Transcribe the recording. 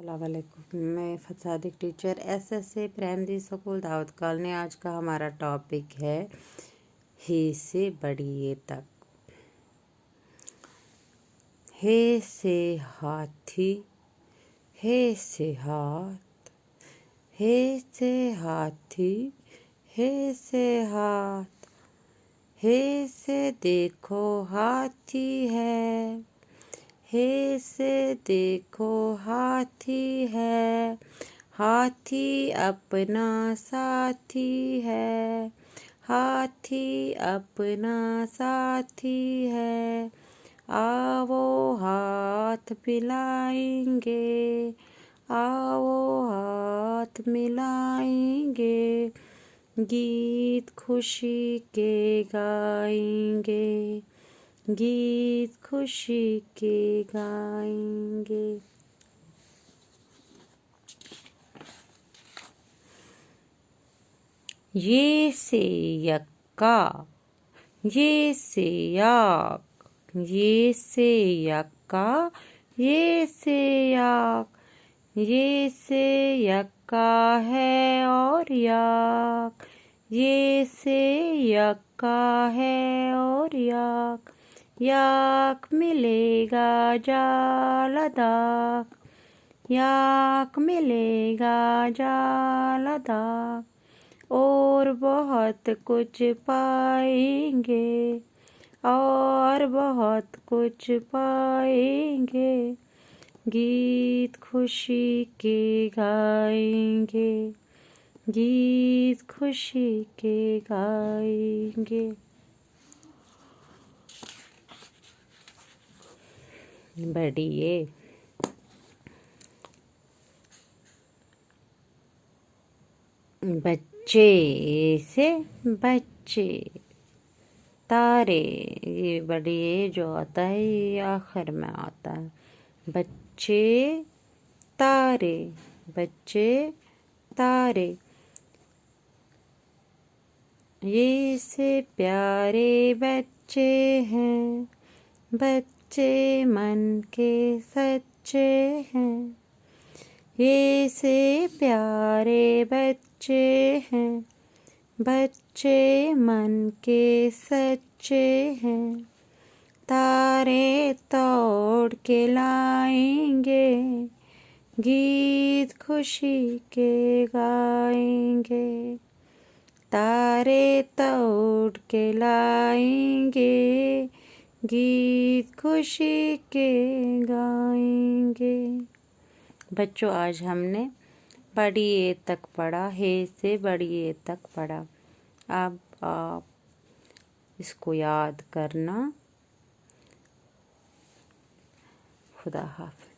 अस्सलामुअलैकुम। मैं Fasadiq teacher SSA primary school Daud colony. आज का हमारा टॉपिक है हे से बड़ी ए तक। हे से हाथी, हे से हाथ, हे से हाथी, हे से हाथ, हे से देखो हाथी है, हे से देखो हाथी है, हाथी अपना साथी है, हाथी अपना साथी है। आओ हाथ मिलाएंगे, आओ हाथ मिलाएंगे, गीत खुशी के गाएंगे, गीत खुशी के गाएंगे। ये से यक्का, ये से याक, ये से यक्का, ये से याक, ये से यक्का है और याक, ये से यक्का है और याक, याक मिलेगा जालदाक, याक मिलेगा जालदाक, और बहुत कुछ पाएंगे, और बहुत कुछ पाएंगे, गीत खुशी के गाएंगे, गीत खुशी के गाएंगे। बढ़िए। बच्चे से बच्चे, तारे, ये बढ़िए जो आता है ये आखिर में आता है। बच्चे तारे, बच्चे तारे, ये से प्यारे बच्चे हैं, बच्चे मन के सच्चे हैं, ये से प्यारे बच्चे हैं, बच्चे मन के सच्चे हैं। तारे तोड़ के लाएंगे, गीत खुशी के गाएंगे, तारे तोड़ के लाएंगे, गीत खुशी के गाएंगे। बच्चों, आज हमने बड़ी ए तक पढ़ा, हे से बड़ी ए तक पढ़ा। अब आप इसको याद करना। खुदा हाफ़िज़।